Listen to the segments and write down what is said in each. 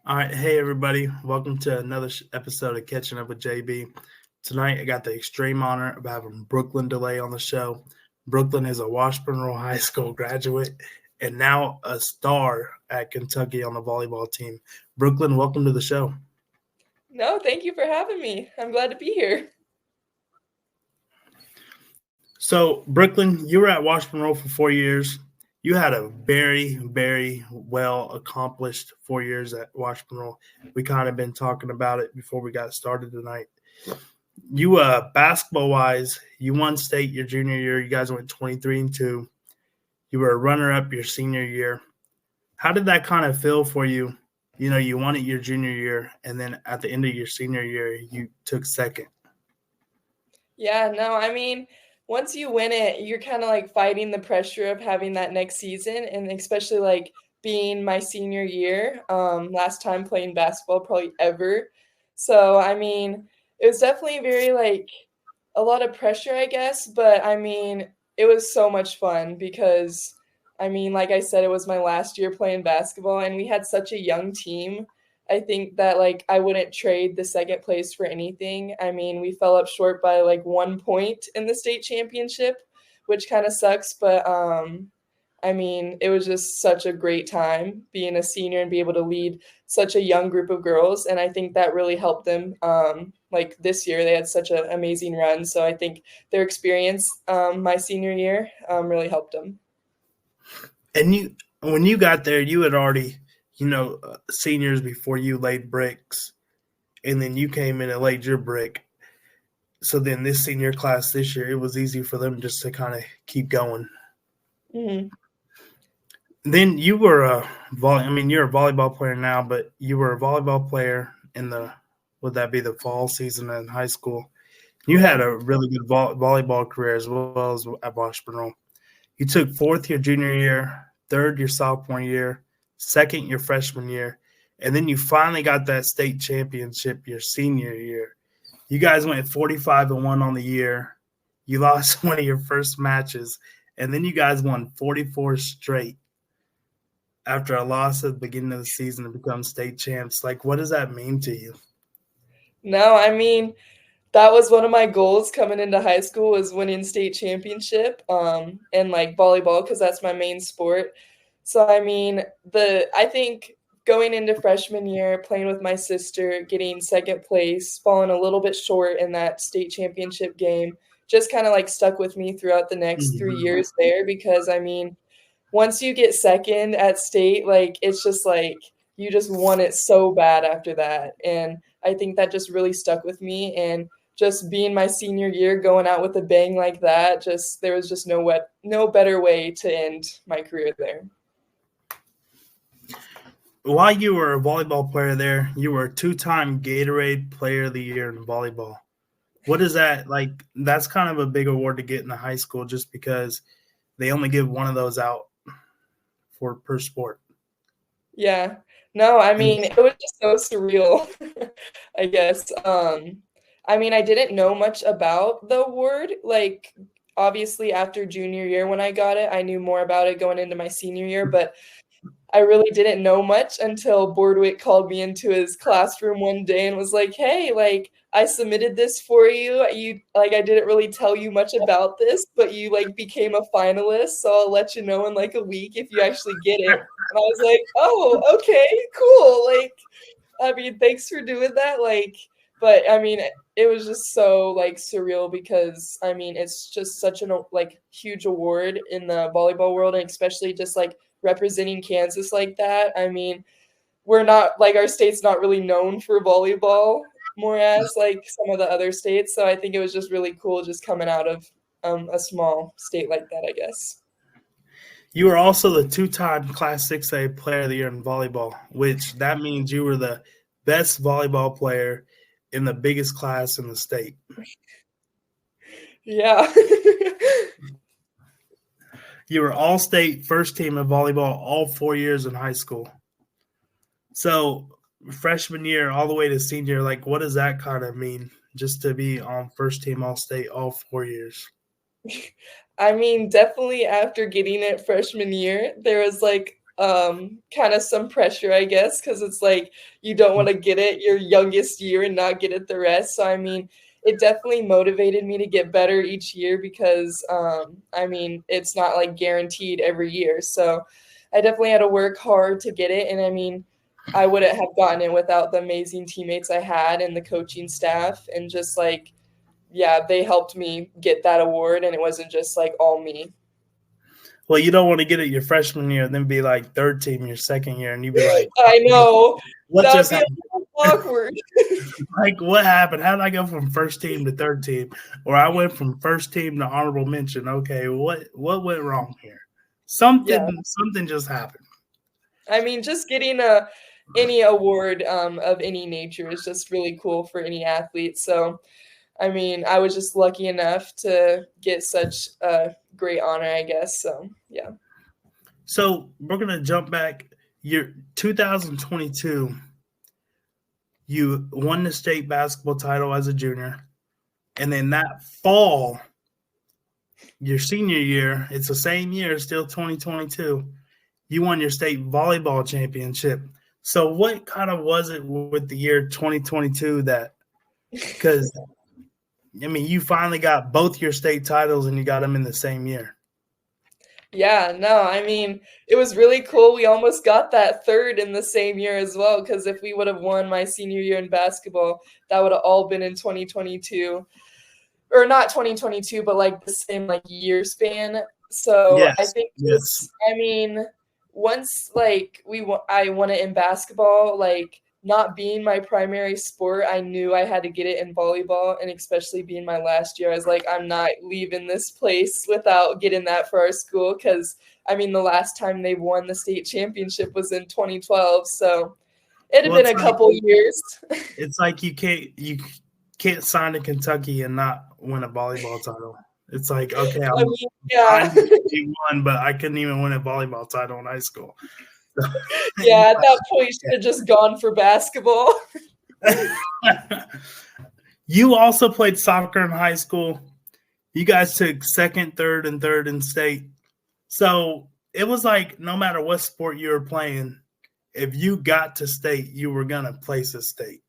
All right, hey everybody, welcome to another episode of Catching Up with JB. Tonight, I got the extreme honor of having Brooklyn DeLeye on the show. Brooklyn is a Washburn Rural High School graduate and now a star at Kentucky on the volleyball team. Brooklyn, welcome to the show. No, thank you for having me. I'm glad to be here. So, Brooklyn, you were at Washburn Rural for 4 years. You had a very well accomplished 4 years at Washburn Rural. We kind of been talking about it before we got started tonight. You basketball wise, you won state your junior year. You guys went 23-2. You were a runner up your senior year. How did that kind of feel for you? You know, you won it your junior year, and then at the end of your senior year, you took second. Yeah, no, once you win it, you're kind of like fighting the pressure of having that next season, and especially like being my senior year, last time playing basketball probably ever. So, it was definitely very like a lot of pressure, I guess, but it was so much fun because like I said, it was my last year playing basketball and we had such a young team. I think that like I wouldn't trade the second place for anything. We fell up short by like 1 point in the state championship, which kind of sucks, but it was just such a great time being a senior and be able to lead such a young group of girls. And I think that really helped them. Like this year, they had such an amazing run. So I think their experience my senior year really helped them. And when you got there, you had already, seniors before you laid bricks, and then you came in and laid your brick. So then this senior class this year, it was easy for them just to kind of keep going. Mm-hmm. Then you were you're a volleyball player now, but you were a volleyball player in would that be the fall season in high school? You Yeah. had a really good volleyball career as well as at Washburn. You took fourth your junior year, third your sophomore year, second your freshman year, and then you finally got that state championship your senior year. You guys went 45-1 on the year. You lost one of your first matches, and then you guys won 44 straight after a loss at the beginning of the season to become state champs. Like, what does that mean to you? No, that was one of my goals coming into high school was winning state championship and like volleyball because that's my main sport. So I think going into freshman year, playing with my sister, getting second place, falling a little bit short in that state championship game, just kind of like stuck with me throughout the next 3 years there because once you get second at state, like it's just like you just want it so bad after that. And I think that just really stuck with me. And just being my senior year, going out with a bang like that, just there was just no better way to end my career there. While you were a volleyball player there, you were a two-time Gatorade Player of the Year in volleyball. What is that like? That's kind of a big award to get in the high school, just because they only give one of those out for per sport. Yeah. No, And it was just so surreal, I guess. I didn't know much about the award. Like, obviously, after junior year when I got it, I knew more about it going into my senior year, but I really didn't know much until Bordwick called me into his classroom one day and was like, "Hey, like I submitted this for you. You like I didn't really tell you much about this, but you like became a finalist, so I'll let you know in like a week if you actually get it." And I was like, "Oh, okay, cool." Thanks for doing that. But it was just so like surreal because it's just such an like huge award in the volleyball world, and especially just like representing Kansas like that. We're not like our state's not really known for volleyball more as like some of the other states. So I think it was just really cool just coming out of a small state like that, I guess. you were also the two-time Class 6A Player of the Year in volleyball, which that means you were the best volleyball player in the biggest class in the state. Yeah. You were all-state first team in volleyball all 4 years in high school. So freshman year all the way to senior, like what does that kind of mean just to be on first team all-state all 4 years? Definitely after getting it freshman year, there was like kind of some pressure, I guess, because it's like you don't want to get it your youngest year and not get it the rest. So I mean, it definitely motivated me to get better each year because I mean, it's not like guaranteed every year. So I definitely had to work hard to get it. And I mean, I wouldn't have gotten it without the amazing teammates I had and the coaching staff. And just like, yeah, they helped me get that award. And it wasn't just like all me. Well, you don't want to get it your freshman year and then be like third team your second year and you'd be like, I know. what That'd just be happened? awkward. Like, what happened? How did I go from first team to third team? Or I went from first team to honorable mention. Okay, what went wrong here? Something just happened. I mean, just getting any award of any nature is just really cool for any athlete. So, I mean, I was just lucky enough to get such a great honor, I guess. So, yeah. So we're gonna jump back. Year 2022, you won the state basketball title as a junior, and then that fall, your senior year, it's the same year, still 2022. You won your state volleyball championship. So what kind of was it with the year 2022 that, because I mean, you finally got both your state titles and you got them in the same year. Yeah, no, I mean, it was really cool. We almost got that third in the same year as well, because if we would have won my senior year in basketball, that would have all been in 2022. Or not 2022, but like the same like year span. So I think just, I mean, once like I won it in basketball, like not being my primary sport, I knew I had to get it in volleyball, and especially being my last year, I was like, I'm not leaving this place without getting that for our school, because I mean, the last time they won the state championship was in 2012, so it had been a couple years. It's like you can't sign to Kentucky and not win a volleyball title. It's like, okay, I won, but I couldn't even win a volleyball title in high school. So, yeah, at that point, you should have just gone for basketball. You also played soccer in high school. You guys took second, third, and third in state. So it was like no matter what sport you were playing, if you got to state, you were going to place a state.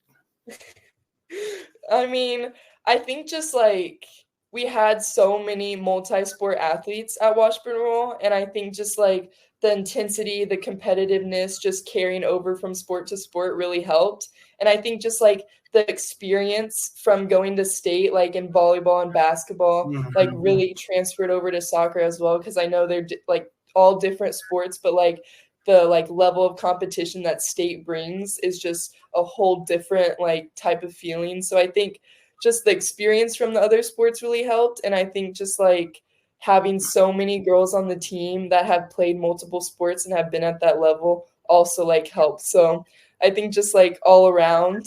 I mean, I think just like we had so many multi-sport athletes at Washburn Rural, and I think just like the intensity, the competitiveness, just carrying over from sport to sport really helped. And I think just like the experience from going to state, like in volleyball and basketball, like really transferred over to soccer as well. Cause I know they're like all different sports, but like the like level of competition that state brings is just a whole different like type of feeling. So I think just the experience from the other sports really helped. And I think just like having so many girls on the team that have played multiple sports and have been at that level also like helped. So I think just like all around,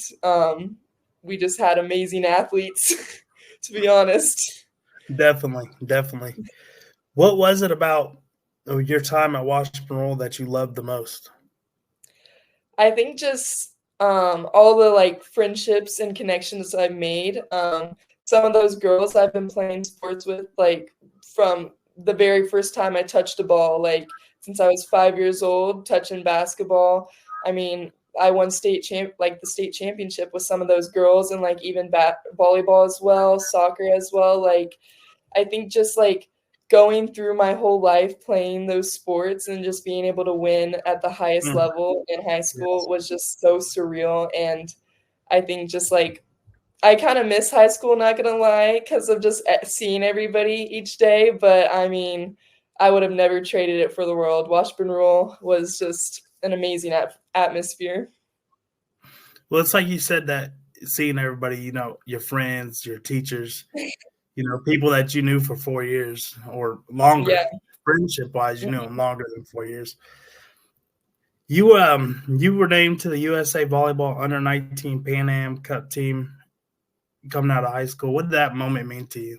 we just had amazing athletes, to be honest. Definitely. What was it about your time at Washburn Rural that you loved the most? I think just all the like friendships and connections I've made. Some of those girls I've been playing sports with, like from the very first time I touched a ball, like since I was 5 years old, touching basketball. I mean, I won the state championship with some of those girls, and like even volleyball as well, soccer as well. Like I think just like going through my whole life playing those sports and just being able to win at the highest level in high school was just so surreal. And I think just like I kind of miss high school, not gonna lie, because of just seeing everybody each day. But I mean, I would have never traded it for the world. Washburn Rural was just an amazing atmosphere. Well, it's like you said, that seeing everybody, you know, your friends, your teachers, you know, people that you knew for 4 years or longer, friendship-wise, you knew them longer than 4 years. You were named to the USA Volleyball Under-19 Pan Am Cup team coming out of high school. What did that moment mean to you?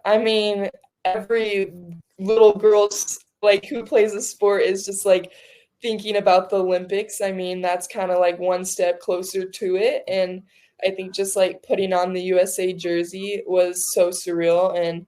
I mean, every little girl's like who plays a sport is just like thinking about the Olympics. I mean, that's kind of like one step closer to it. And I think just like putting on the USA jersey was so surreal. And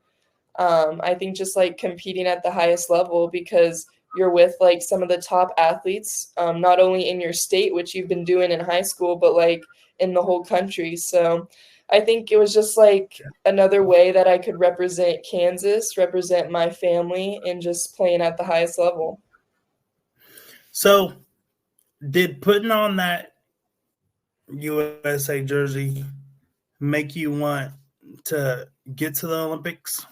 I think just like competing at the highest level, because you're with like some of the top athletes, not only in your state, which you've been doing in high school, but like in the whole country. So I think it was just like another way that I could represent Kansas, represent my family, and just playing at the highest level. So, did putting on that USA jersey make you want to get to the Olympics?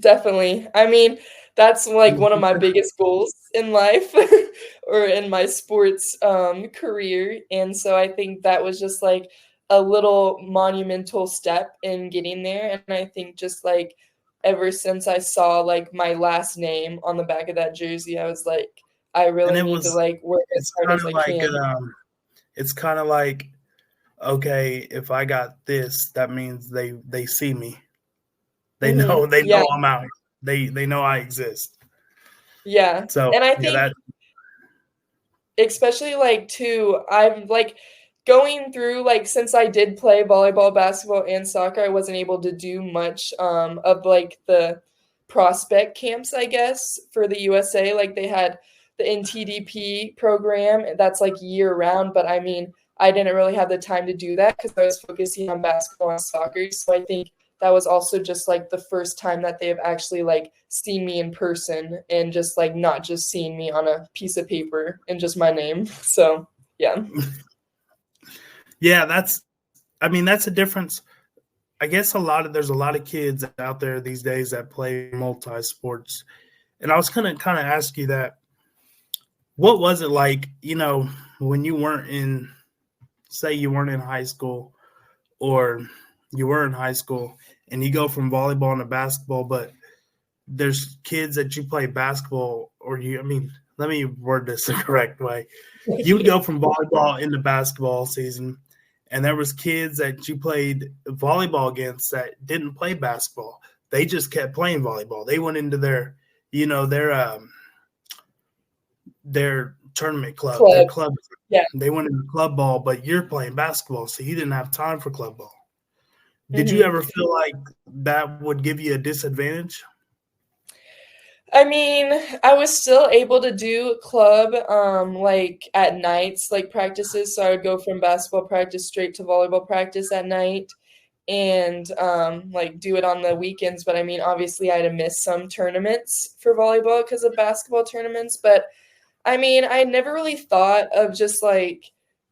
Definitely. I mean, that's like one of my biggest goals in life or in my sports career. And so I think that was just like a little monumental step in getting there. And I think just like ever since I saw like my last name on the back of that jersey, I was like, I And really it need to was like work as it's hard kind as of I like can. it's kind of like, okay, if I got this, that means they see me. They know Hmm. they Yeah. know I'm out. They know I exist. Yeah. So And I yeah, think that especially like too, I'm like going through like since I did play volleyball, basketball, and soccer, I wasn't able to do much of like the prospect camps, I guess, for the USA. Like they had the NTDP program that's like year round, but I mean, I didn't really have the time to do that because I was focusing on basketball and soccer. So I think that was also just like the first time that they have actually like seen me in person and just like not just seeing me on a piece of paper and just my name. So yeah. yeah, that's a difference. I guess there's a lot of kids out there these days that play multi sports. And I was gonna kind of ask you that. What was it like, when you weren't in, say you weren't in high school, or you were in high school and you go from volleyball to basketball, but there's kids that you play basketball, let me word this the correct way. You would go from volleyball into basketball season, and there was kids that you played volleyball against that didn't play basketball. They just kept playing volleyball. They went into you know, their tournament club, their Club. club. Yeah. They went into club ball, but you're playing basketball, so you didn't have time for club ball. Did you Hmm. ever feel like that would give you a disadvantage? I mean, I was still able to do club like at nights, like practices. So I would go from basketball practice straight to volleyball practice at night and like do it on the weekends. But I mean, obviously I had to miss some tournaments for volleyball because of basketball tournaments. But I mean, I never really thought of just like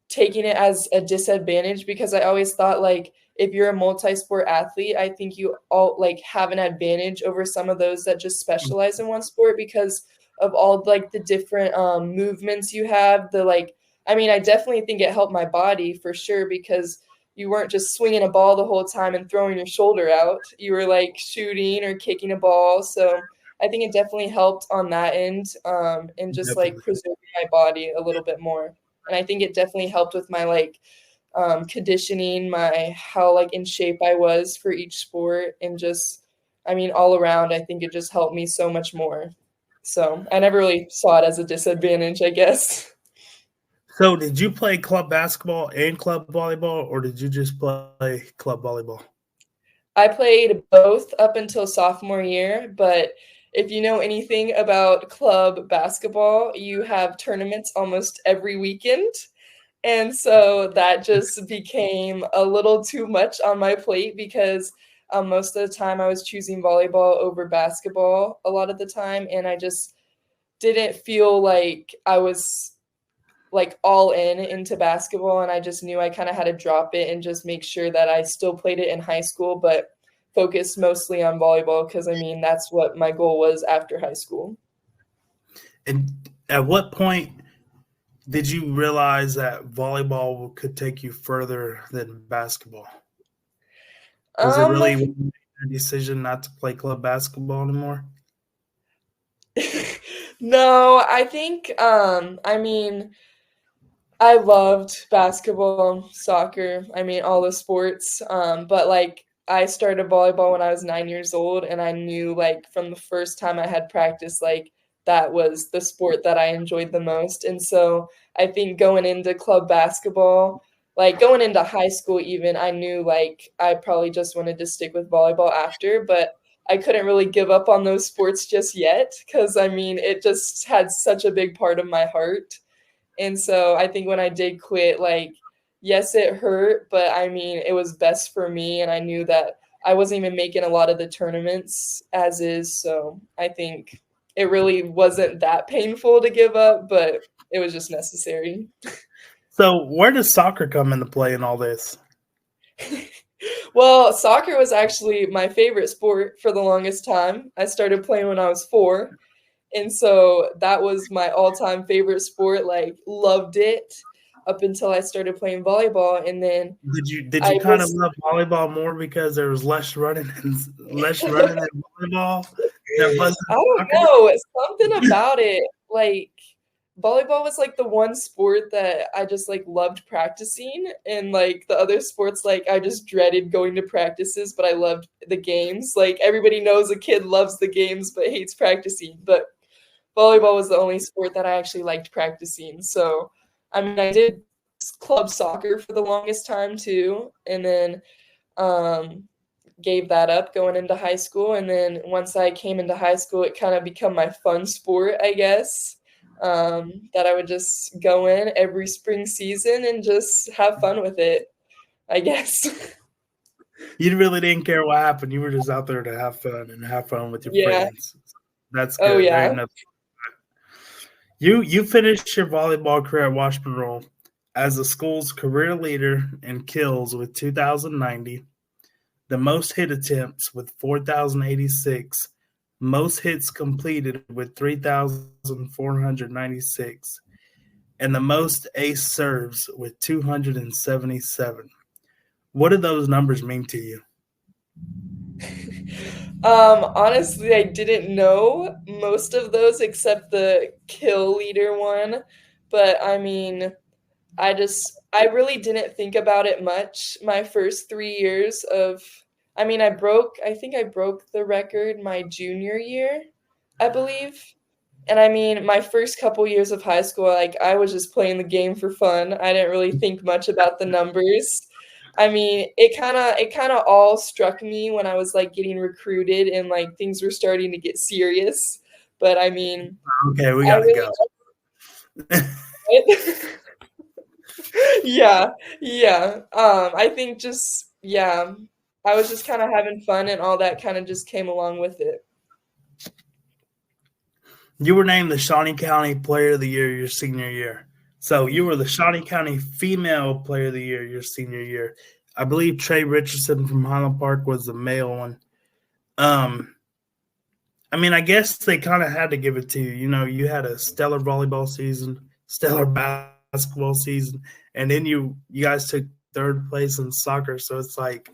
taking it as a disadvantage because I always thought like if you're a multi-sport athlete, I think you all like have an advantage over some of those that just specialize in one sport because of all like the different movements you have. The like, I mean, I definitely think it helped my body for sure because you weren't just swinging a ball the whole time and throwing your shoulder out. You were like shooting or kicking a ball. So I think it definitely helped on that end, and just like Definitely. preserving my body a little bit more. And I think it definitely helped with my like conditioning, my how like in shape I was for each sport, and just I mean all around. I think it just helped me so much more. So I never really saw it as a disadvantage, I guess. So, did you play club basketball and club volleyball, or did you just play club volleyball? I played both up until sophomore year, but if you know anything about club basketball, you have tournaments almost every weekend. And so that just became a little too much on my plate because most of the time I was choosing volleyball over basketball a lot of the time. And I just didn't feel like I was like all in into basketball. And I just knew I kind of had to drop it and just make sure that I still played it in high school, but focused mostly on volleyball because I mean, that's what my goal was after high school. And at what point did you realize that volleyball could take you further than basketball? Was it Um, really a decision not to play club basketball anymore? no, I think I mean I loved basketball, soccer, I mean all the sports. But like I started volleyball when I was 9 years old and I knew like from the first time I had practice like that was the sport that I enjoyed the most. And so I think going into club basketball, like going into high school even, I knew like I probably just wanted to stick with volleyball after, but I couldn't really give up on those sports just yet because I mean, it just had such a big part of my heart. And so I think when I did quit, like, yes, it hurt, but I mean, it was best for me. And I knew that I wasn't even making a lot of the tournaments as is. So I think it really wasn't that painful to give up, but it was just necessary. So where does soccer come into play in all this? Well, soccer was actually my favorite sport for the longest time. I started playing when I was 4. And so that was my all-time favorite sport, like loved it up until I started playing volleyball. And then Did I you kind of was, love volleyball more because there was less running and less running in volleyball than was I in don't soccer? know, it's something about it. Like volleyball was like the one sport that I just like loved practicing, and like the other sports, like I just dreaded going to practices, but I loved the games. Like everybody knows a kid loves the games but hates practicing. But volleyball was the only sport that I actually liked practicing. So, I mean, I did club soccer for the longest time too, and then um, gave that up going into high school. And then once I came into high school, it kind of become my fun sport, I guess. That I would just go in every spring season and just have fun with it, I guess. You really didn't care what happened. You were just out there to have fun and have fun with your Yeah. friends. That's Oh good. There ain't yeah. nothing. You finished your volleyball career at Washburn Rural as the school's career leader in kills with 2,090, the most hit attempts with 4,086, most hits completed with 3,496, and the most ace serves with 277. What do those numbers mean to you? Honestly, I didn't know most of those except the kill leader one. But I mean, I really didn't think about it much my first 3 years of, I mean, I think I broke the record my junior year, I believe. And I mean, my first couple years of high school, like I was just playing the game for fun. I didn't really think much about the numbers. I mean, it kind of all struck me when I was like getting recruited and like things were starting to get serious. But I mean, Okay, we I got to really go. yeah, yeah. I think just yeah, I was just kind of having fun and all that kind of just came along with it. You were named the Shawnee County Player of the Year your senior year. So you were the Shawnee County Female Player of the Year your senior year. I believe Trey Richardson from Highland Park was the male one. Um, I mean, I guess they kind of had to give it to you. You know, you had a stellar volleyball season, stellar basketball season, and then you guys took third place in soccer. So it's like,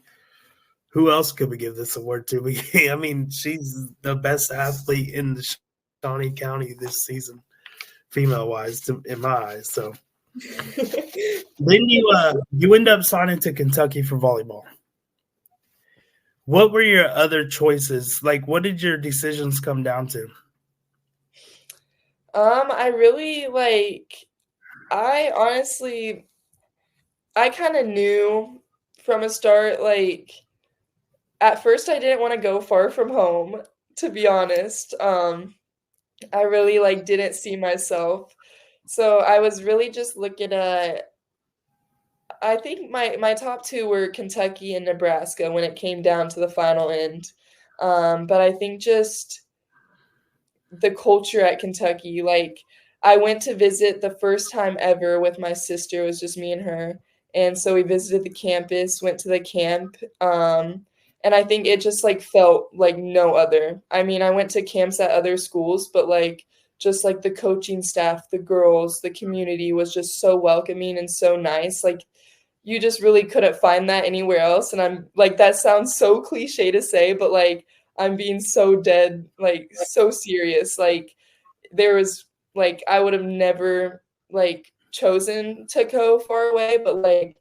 who else could we give this award to? I mean, she's the best athlete in the Shawnee County this season, female wise, in my eyes. So then you end up signing to Kentucky for volleyball. What were your other choices? Like, what did your decisions come down to? I really like I honestly I kind of knew from a start like at first I didn't want to go far from home, to be honest. I really like didn't see myself. So I was really just looking at I think my top 2 were Kentucky and Nebraska when it came down to the final end. But I think just the culture at Kentucky, like I went to visit the first time ever with my sister, it was just me and her. And so we visited the campus, went to the camp. And I think it just like felt like no other. I mean, I went to camps at other schools, but like just like the coaching staff, the girls, the community was just so welcoming and so nice. Like you just really couldn't find that anywhere else. And I'm like, that sounds so cliche to say, but like, I'm being so dead, like, so serious. Like, there was, like, I would have never, like, chosen to go far away, but like,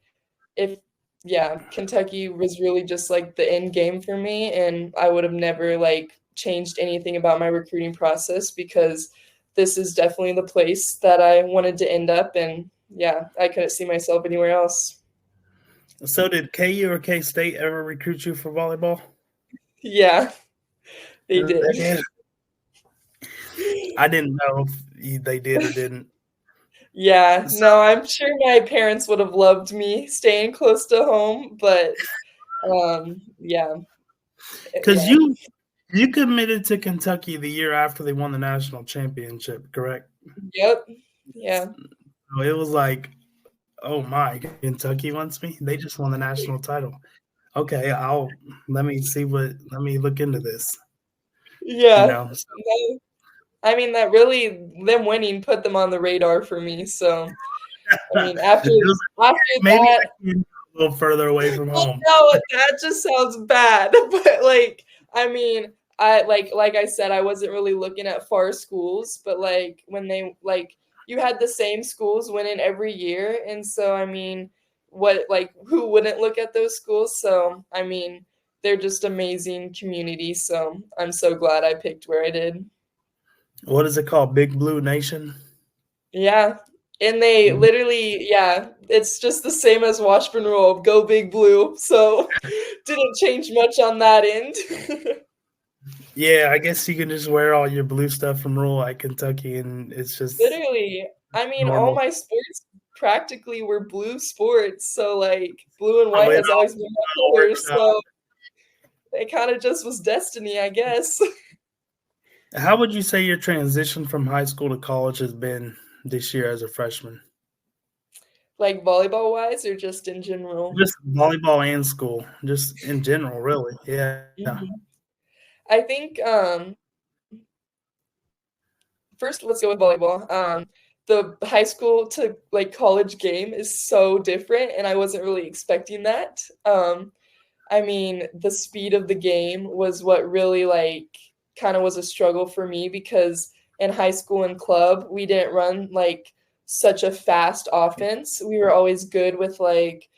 if, yeah, Kentucky was really just like the end game for me. And I would have never, like, changed anything about my recruiting process because this is definitely the place that I wanted to end up. And yeah, I couldn't see myself anywhere else. So did KU or K State ever recruit you for volleyball? Yeah. They They did. did. I didn't know if they did or didn't. Yeah, So, no, I'm sure my parents would have loved me staying close to home, but yeah, because yeah, you committed to Kentucky the year after they won the national championship, correct? yep, yeah, So it was like, oh my, Kentucky wants me. They just won the national title. Okay, let me look into this. You yeah. know, so No, I mean that really them winning put them on the radar for me. So I mean after it was after maybe that, I can a little further away from I home. know that just sounds bad, but like I mean I like I said I wasn't really looking at far schools, but like when they like you had the same schools winning every year, and so I mean what like who wouldn't look at those schools? So I mean they're just amazing communities. So I'm so glad I picked where I did. What is it called? Big Blue Nation? Yeah. And they Mhm. literally, yeah, it's just the same as Washburn Rural, go big blue. So didn't change much on that end. Yeah, I guess you can just wear all your blue stuff from rural like Kentucky, and it's just Literally. I mean, all normal. my sports practically were blue sports. So like blue and Oh, white it has always been my all color. works out. So it kind of just was destiny, I guess. How would you say your transition from high school to college has been this year as a freshman? Like volleyball wise or just in general. Just volleyball and school, just in general, really. Yeah. Mhm. I think first, let's go with volleyball. The high school to like college game is so different, and I wasn't really expecting that. I mean, the speed of the game was what really like kind of was a struggle for me because in high school and club, we didn't run like such a fast offense. We were always good with like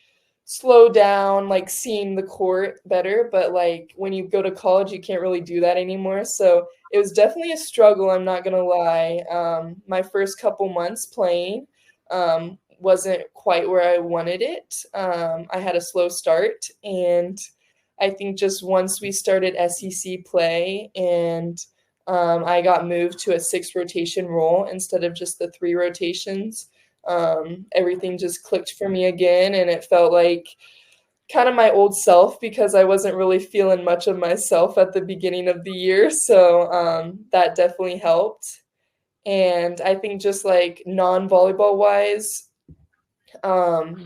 slow down, like seeing the court better. But like when you go to college, you can't really do that anymore. So it was definitely a struggle. I'm not gonna lie. My first couple months playing wasn't quite where I wanted it. I had a slow start, and I think just once we started SEC play and I got moved to a 6 rotation role instead of just the 3 rotations. Everything just clicked for me again, and it felt like kind of my old self because I wasn't really feeling much of myself at the beginning of the year. So that definitely helped. And I think just like non volleyball wise,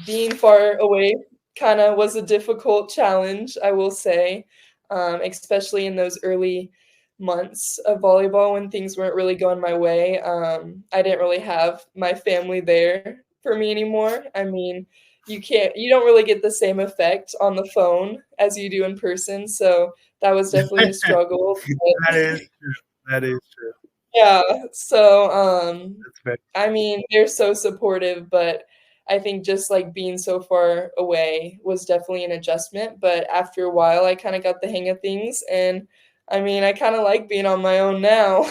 being far away kind of was a difficult challenge, I will say, especially in those early months of volleyball when things weren't really going my way. I didn't really have my family there for me anymore. I mean, you don't really get the same effect on the phone as you do in person. So that was definitely a struggle. That But is true. That is true. yeah, so That's very I mean, they're so supportive, but I think just like being so far away was definitely an adjustment. But after a while, I kind of got the hang of things, and I mean, I kind of like being on my own now.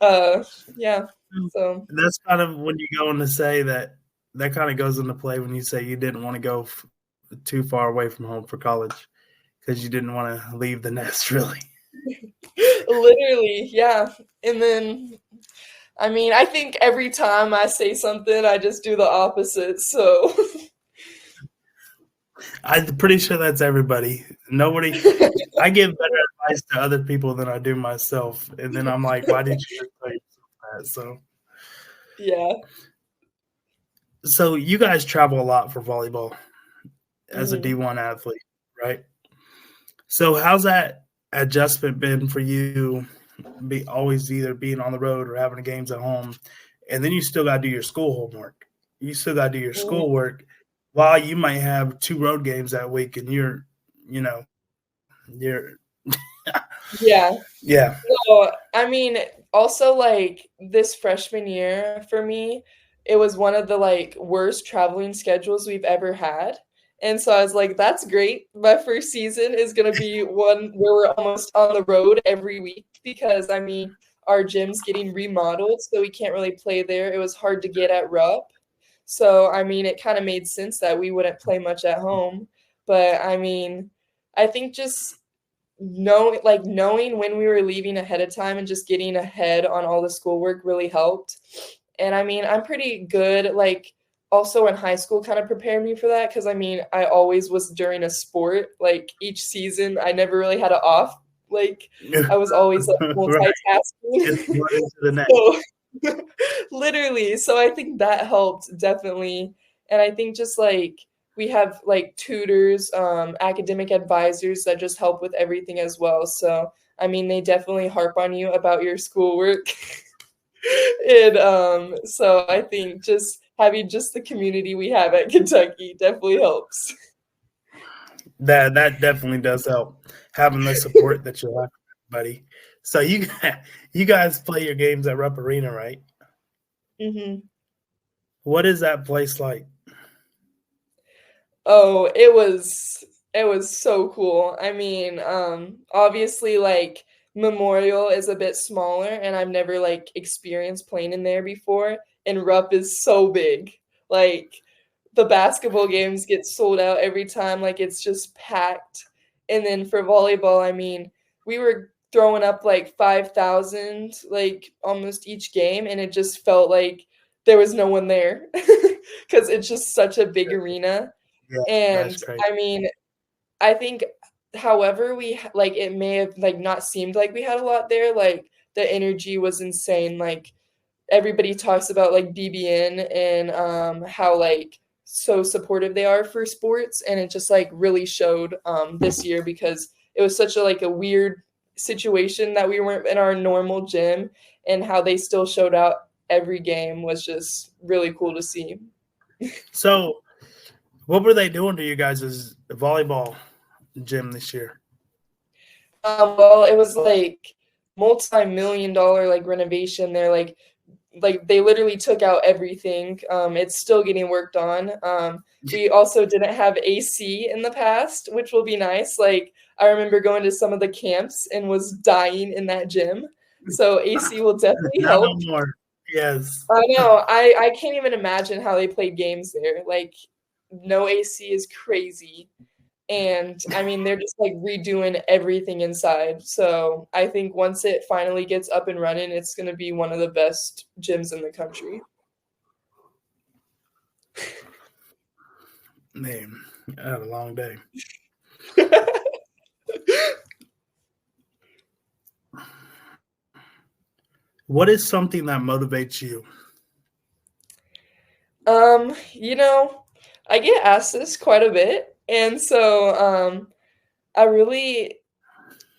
uh, yeah. true. So That's kind of when you go on to say that that kind of goes into play when you say you didn't want to go too far away from home for college because you didn't want to leave the nest, really. literally, yeah. And then, I mean, I think every time I say something, I just do the opposite. So I'm pretty sure that's everybody. Nobody. I give better advice to other people than I do myself, and then I'm like, why did you just tell yourself that? yeah. So you guys travel a lot for volleyball as a Hmm. D1 athlete, right? So how's that adjustment been for you? Be always either being on the road or having the games at home, and then you still got to do your school homework. You still got to do your schoolwork while you might have 2 road games that week, and you know, you're Yeah. yeah. So, I mean, also like this freshman year for me, it was one of the like worst traveling schedules we've ever had. And so I was like, that's great. My first season is going to be one where we're almost on the road every week because I mean, our gym's getting remodeled, so we can't really play there. It was hard to get at RUP. So, I mean, it kind of made sense that we wouldn't play much at home. But I mean, I think just knowing when we were leaving ahead of time and just getting ahead on all the schoolwork really helped. And I mean, I'm pretty good, like also in high school kind of prepared me for that because I mean, I always was during a sport. Like each season, I never really had an off. Like I was always like Right. Just multitasking. one into the next. So literally. So I think that helped definitely. And I think just like we have like tutors, academic advisors that just help with everything as well. So I mean, they definitely harp on you about your schoolwork. And so I think just having just the community we have at Kentucky definitely helps. That definitely does help, having the support that you have, buddy. So you guys play your games at Rupp Arena, right? Hmm. What is that place like? Oh, it was so cool. I mean, obviously like Memorial is a bit smaller and I've never like experienced playing in there before. And Rupp is so big. Like the basketball games get sold out every time, like it's just packed. And then for volleyball, I mean, we were throwing up like 5,000 like almost each game and it just felt like there was no one there because it's just such a big arena. Yeah, that's And crazy. I mean, I think, however, like it may have like not seemed like we had a lot there. Like the energy was insane. Like everybody talks about like BBN and how like so supportive they are for sports, and it just like really showed this year because it was such a like a weird situation that we weren't in our normal gym, and how they still showed out every game was just really cool to see. So, what were they doing to you guys' volleyball gym this year? Well, it was like multi-million dollar like renovation. They're like they literally took out everything. It's still getting worked on. We also didn't have AC in the past, which will be nice. Like I remember going to some of the camps and was dying in that gym. So AC will definitely Now no help. more. Yes. I know. I can't even imagine how they played games there. Like no AC is crazy. And I mean, they're just like redoing everything inside. So I think once it finally gets up and running, it's going to be one of the best gyms in the country. Man, I had a long day. What is something that motivates you? You know, I get asked this quite a bit. And so I really,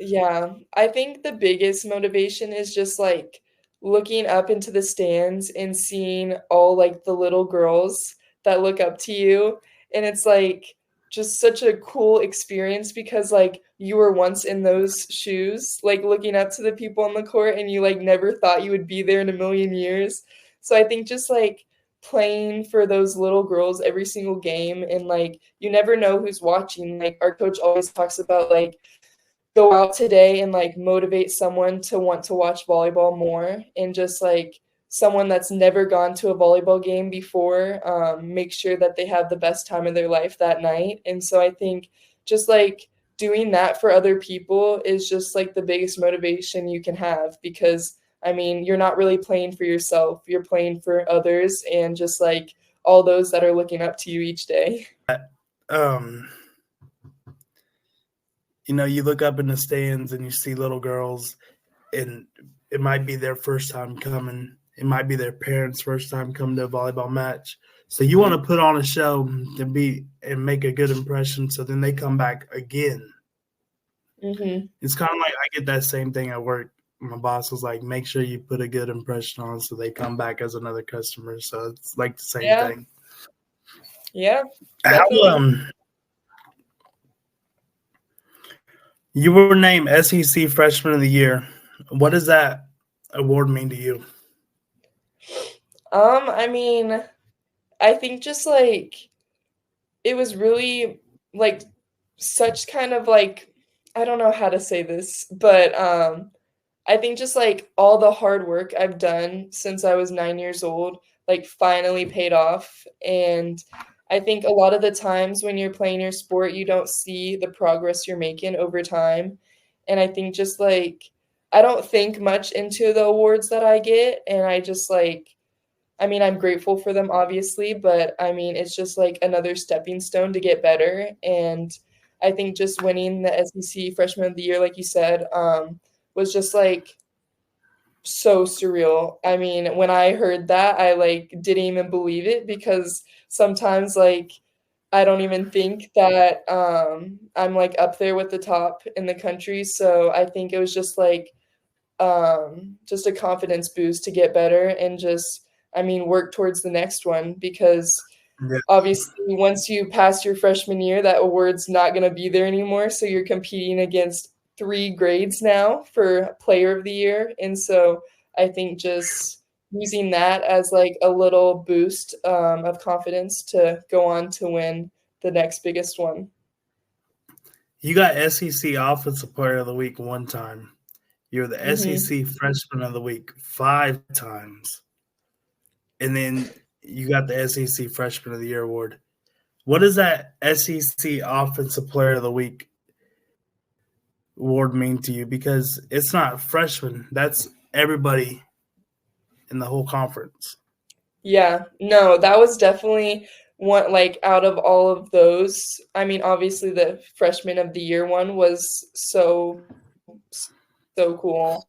yeah, I think the biggest motivation is just like looking up into the stands and seeing all like the little girls that look up to you. And it's like just such a cool experience because like you were once in those shoes, like looking up to the people on the court and you like never thought you would be there in a million years. So I think just like playing for those little girls every single game and like you never know who's watching. Like our coach always talks about like go out today and like motivate someone to want to watch volleyball more, and just like someone that's never gone to a volleyball game before, make sure that they have the best time of their life that night. And so I think just like doing that for other people is just like the biggest motivation you can have, because I mean you're not really playing for yourself, you're playing for others and just like all those that are looking up to you each day. Um, you look up in the stands and you see little girls, and it might be their first time coming. It might be their parents' first time coming to a volleyball match. So you want to put on a show to be and make a good impression, so then they come back again. Hmm. It's kind of like I get that same thing at work. My boss was like, make sure you put a good impression on so they come back as another customer. So it's like the same Yeah, thing. yeah, How definitely. You were named SEC Freshman of the Year. What does that award mean to you? I mean, I think just like it was really like such kind of like, I don't know how to say this, but I think just like all the hard work I've done since I was 9 years old, like finally paid off. And I think a lot of the times when you're playing your sport, you don't see the progress you're making over time. And I think just like I don't think much into the awards that I get, and I just like I mean, I'm grateful for them, obviously, but I mean, it's just like another stepping stone to get better. And I think just winning the SEC Freshman of the Year, like you said, was just like so surreal. I mean, when I heard that, I like didn't even believe it because sometimes like I don't even think that I'm like up there with the top in the country. So I think it was just a confidence boost to get better and just I mean work towards the next one because Yeah. obviously once you pass your freshman year that award's not going to be there anymore, so you're competing against 3 grades now for player of the year. And so I think just using that as like a little boost of confidence to go on to win the next biggest one. You got SEC Offensive Player of the Week one time. You're the Mm-hmm. SEC Freshman of the Week 5 times. And then you got the SEC Freshman of the Year award. What does that SEC Offensive Player of the Week award mean to you? Because it's not freshmen, that's everybody in the whole conference. Yeah, no, that was definitely one like out of all of those. I mean, obviously the freshman of the year one was so cool.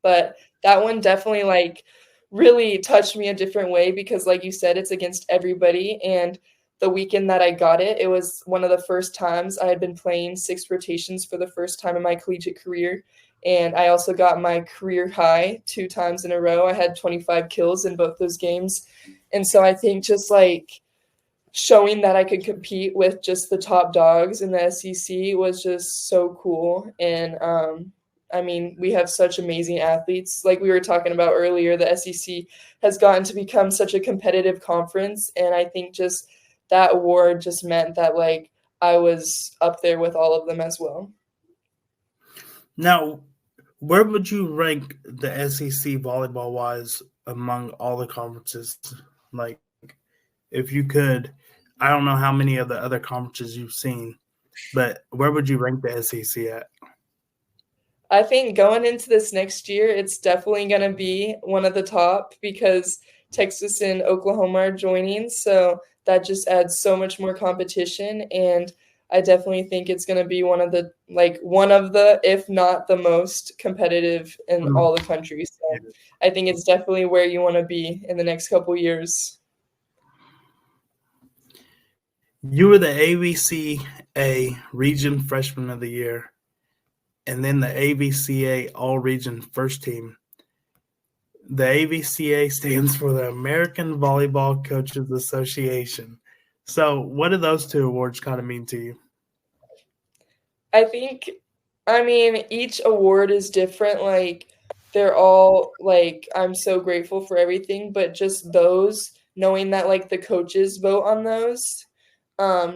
But that one definitely like really touched me a different way because like you said, it's against everybody. And the weekend that I got it, it was one of the first times I had been playing 6 rotations for the first time in my collegiate career. And I also got my career high 2 times in a row. I had 25 kills in both those games. And so I think just like showing that I could compete with just the top dogs in the SEC was just so cool. And I mean, we have such amazing athletes. Like we were talking about earlier, the SEC has gotten to become such a competitive conference. And I think just that award just meant that like I was up there with all of them as well. Now, where would you rank the SEC volleyball wise among all the conferences? Like, if you could, I don't know how many of the other conferences you've seen, but where would you rank the SEC at? I think going into this next year, it's definitely going to be one of the top because Texas and Oklahoma are joining. So that just adds so much more competition. And I definitely think it's going to be one of the, if not the most competitive in Mm. all the country. So I think it's definitely where you want to be in the next couple years. You were the ABCA Region Freshman of the Year, and then the ABCA All Region First Team. The ABCA stands for the American Volleyball Coaches Association. So, what do those two awards kind of mean to you? I think, I mean, each award is different. Like, they're all like, I'm so grateful for everything, but just those, knowing that like the coaches vote on those,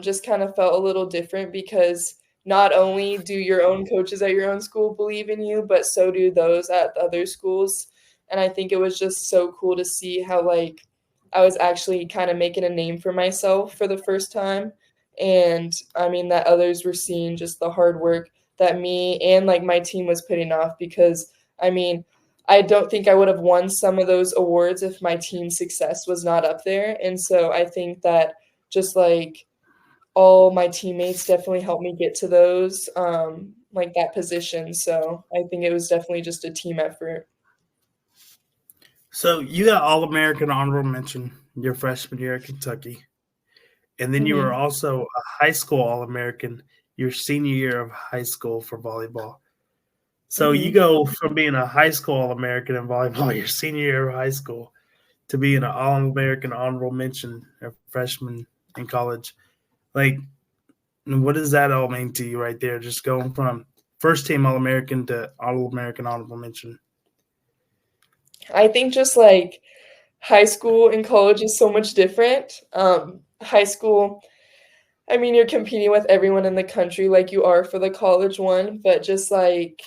just kind of felt a little different because not only do your own coaches at your own school believe in you, but so do those at the other schools. And I think it was just so cool to see how like I was actually kind of making a name for myself for the first time. And I mean that others were seeing just the hard work that me and like my team was putting off because I mean I don't think I would have won some of those awards if my team's success was not up there. And so I think that just like all my teammates definitely helped me get to those like that position. So I think it was definitely just a team effort. So, you got All American honorable mention your freshman year at Kentucky, and then you were Hmm. also a high school All American your senior year of high school for volleyball. So, you Hmm. go from being a high school All American in volleyball your senior year of high school to being an All American honorable mention a freshman in college. Like, what does that all mean to you right there? Just going from first team All American to All American honorable mention. I think just like high school and college is so much different. High school, I mean, you're competing with everyone in the country like you are for the college one, but just like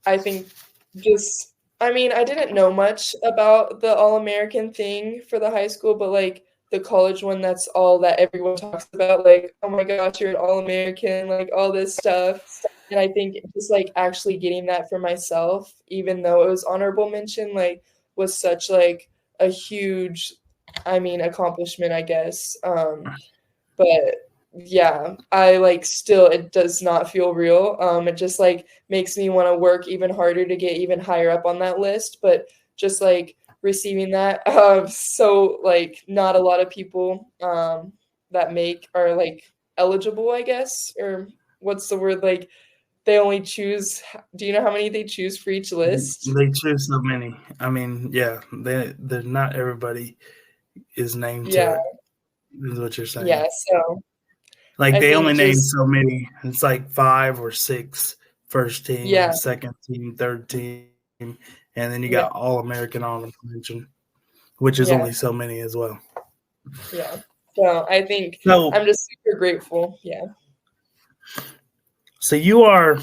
I think just I mean, I didn't know much about the All-American thing for the high school, but like the college one, that's all that everyone talks about. Like, oh my gosh, you're an All-American, like all this stuff. And I think just like actually getting that for myself, even though it was honorable mention, like was such like a huge, I mean, accomplishment, I guess. But yeah, I like still it does not feel real. It just like makes me want to work even harder to get even higher up on that list. But just like receiving that, so like not a lot of people that make are like eligible, I guess, or what's the word like they only choose. Do you know how many they choose for each list? They choose so many. I mean, yeah, they're not everybody is named to Yeah, it, is what you're saying. yeah. So Like I they only think name just so many. It's like 5 or 6 first team, yeah, second team, third team, and then you yeah, got All American honorable mention, which is yeah, only so many as well. yeah. So I think So, I'm just super grateful. Yeah. so you are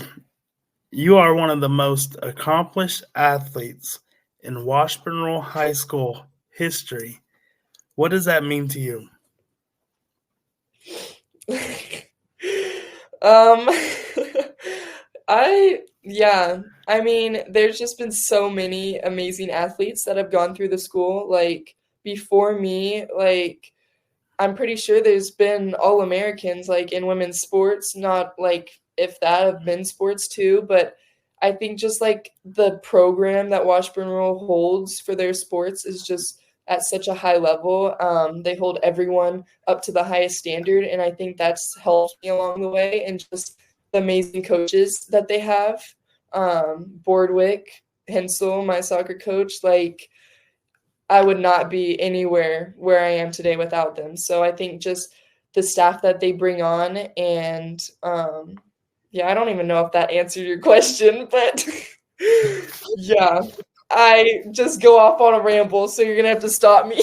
one of the most accomplished athletes in Washburn Rural High School history. What does that mean to you? um I mean, there's just been so many amazing athletes that have gone through the school like before me, like I'm pretty sure there's been all Americans like in women's sports, not like if that of men's sports too, but I think just like the program that Washburn Rural holds for their sports is just at such a high level. They hold everyone up to the highest standard, and I think that's helped me along the way. And just the amazing coaches that they have, Boardwick, Hensel, my soccer coach, like I would not be anywhere where I am today without them. So I think just the staff that they bring on and yeah, I don't even know if that answered your question, but yeah, I just go off on a ramble, so you're gonna have to stop me.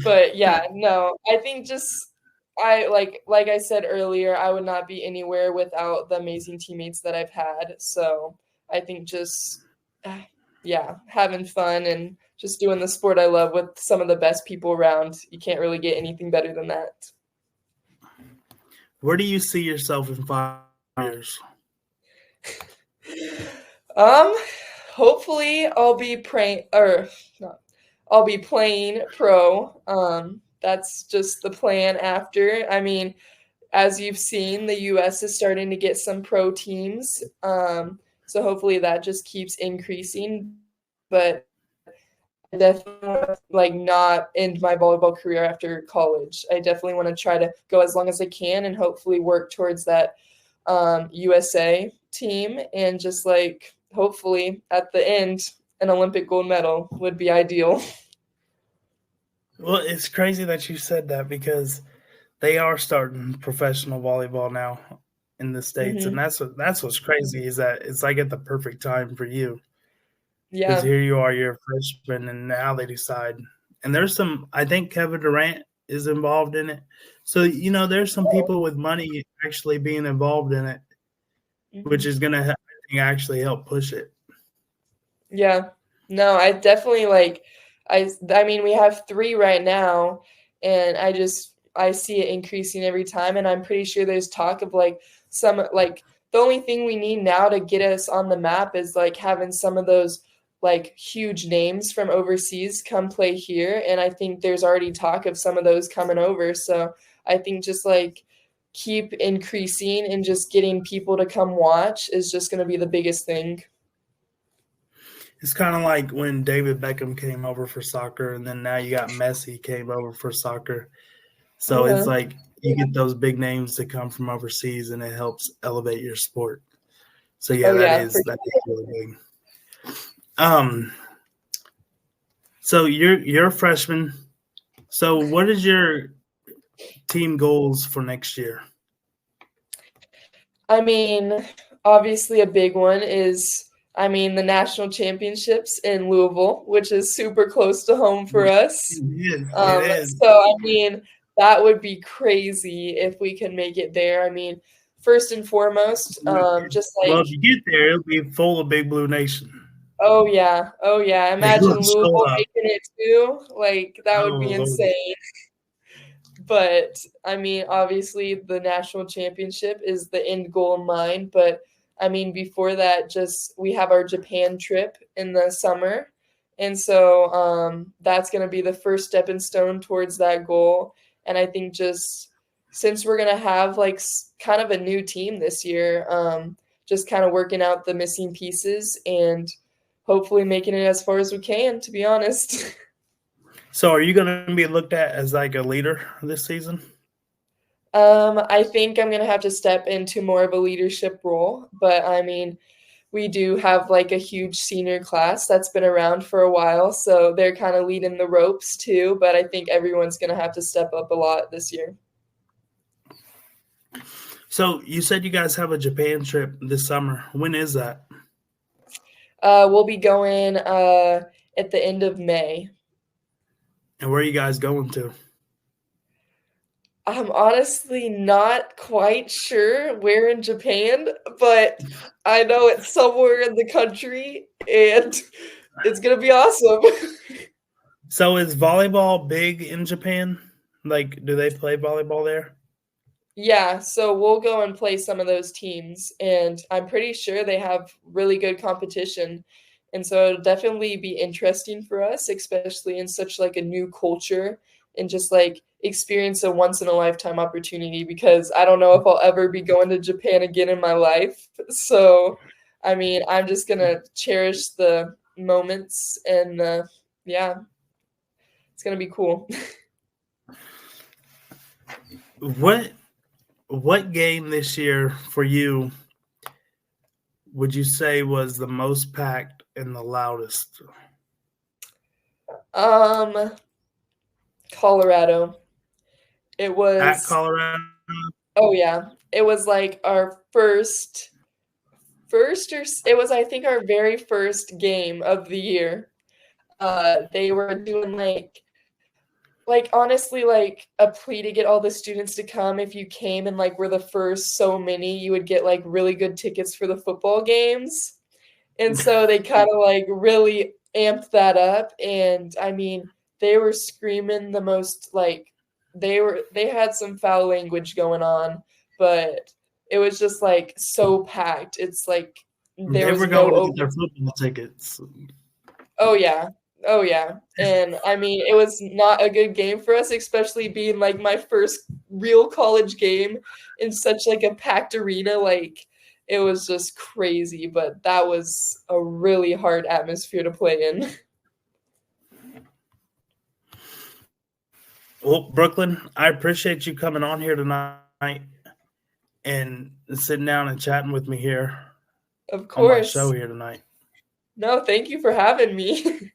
But yeah, no, I think just I like I said earlier, I would not be anywhere without the amazing teammates that I've had. So I think just yeah, having fun and just doing the sport I love with some of the best people around. You can't really get anything better than that. Where do you see yourself in 5 years? Um, hopefully I'll be praying or not, I'll be playing pro. That's just the plan after. I mean, as you've seen, the US is starting to get some pro teams. So hopefully that just keeps increasing. But I definitely want to like not end my volleyball career after college. I definitely want to try to go as long as I can and hopefully work towards that USA team and just like hopefully at the end an Olympic gold medal would be ideal. Well, it's crazy that you said that because they are starting professional volleyball now in the States, and Hmm. that's what's crazy is that it's like at the perfect time for you because Yeah. here you are, you're a freshman, and now they decide. And there's some, I think Kevin Durant is involved in it. So, there's some people with money actually being involved in it, which Hmm. is going to actually help push it. Yeah. No, I definitely like I mean we have 3 right now and I see it increasing every time and I'm pretty sure there's talk of like some like the only thing we need now to get us on the map is like having some of those like huge names from overseas come play here and I think there's already talk of some of those coming over. So I think just like keep increasing and just getting people to come watch is just going to be the biggest thing. It's kind of like when David Beckham came over for soccer, and then now you got Messi came over for soccer. So it's Uh-huh. like you get those big names that come from overseas, and it helps elevate your sport. So yeah, Oh that yeah, is that is really big. Um, so you're a freshman. So what is your team goals for next year? I mean, obviously a big one is I mean the national championships in Louisville, which is super close to home for us. It is. It is. So I mean that would be crazy if we can make it there. I mean, first and foremost, just Well, like if you get there, it'll be full of Big Blue Nation. oh yeah, They will imagine show Louisville up. making it too. Like that would Oh be Lord. insane. But I mean, obviously, the national championship is the end goal in mind. But I mean, before that, just we have our Japan trip in the summer. And so that's going to be the first stepping stone towards that goal. And I think just since we're going to have like kind of a new team this year, just kind of working out the missing pieces and hopefully making it as far as we can, to be honest. So are you going to be looked at as like a leader this season? I think I'm going to have to step into more of a leadership role, but I mean, we do have like a huge senior class that's been around for a while, so they're kind of leading the ropes too, but I think everyone's going to have to step up a lot this year. So you said you guys have a Japan trip this summer. When is that? We'll be going at the end of May. And where are you guys going to? I'm honestly not quite sure where in Japan, but I know it's somewhere in the country, and it's going to be awesome. So is volleyball big in Japan? Like, do they play volleyball there? Yeah, so we'll go and play some of those teams, and I'm pretty sure they have really good competition. And so it'll definitely be interesting for us, especially in such like a new culture and just like experience a once in a lifetime opportunity, because I don't know if I'll ever be going to Japan again in my life. So, I mean, I'm just going to cherish the moments and yeah, it's going to be cool. What game this year for you would you say was the most packed and the loudest? Colorado. It was At Colorado? Oh yeah. It was like our first or it was I think our very first game of the year. They were doing like honestly like a plea to get all the students to come. If you came and like were the first so many, you would get like really good tickets for the football games. And so they kind of like really amped that up, and I mean, they were screaming the most, like they had some foul language going on, but it was just like so packed. It's like there They was were no going to get open. their football tickets. Oh yeah. Oh yeah. And I mean, it was not a good game for us, especially being like my first real college game in such like a packed arena. Like it was just crazy, but that was a really hard atmosphere to play in. Well, Brooklyn, I appreciate you coming on here tonight and sitting down and chatting with me here Of on my show course. here tonight. No, thank you for having me.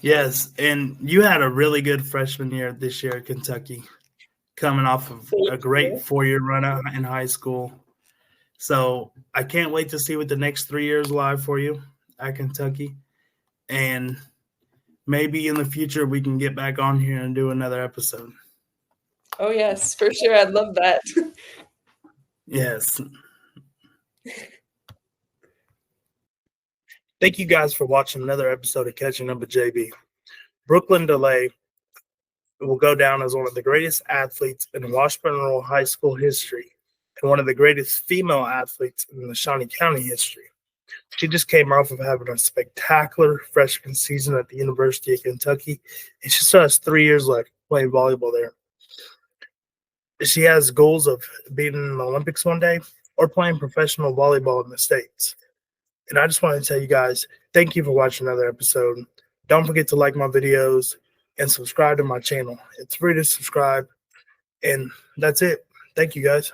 Yes, and you had a really good freshman year this year at Kentucky, coming off of a Thank great you. 4-year run out in high school. So I can't wait to see what the next 3 years live for you at Kentucky. And maybe in the future we can get back on here and do another episode. Oh yes, for sure. I'd love that. Yes. Thank you guys for watching another episode of Catching Up with JB. Brooklyn DeLeye will go down as one of the greatest athletes in Washburn Rural High School history and one of the greatest female athletes in the Shawnee County history. She just came off of having a spectacular freshman season at the University of Kentucky, and she still has 3 years left playing volleyball there. She has goals of being in the Olympics one day or playing professional volleyball in the States. And I just want to tell you guys, thank you for watching another episode. Don't forget to like my videos and subscribe to my channel. It's free to subscribe. And that's it. Thank you, guys.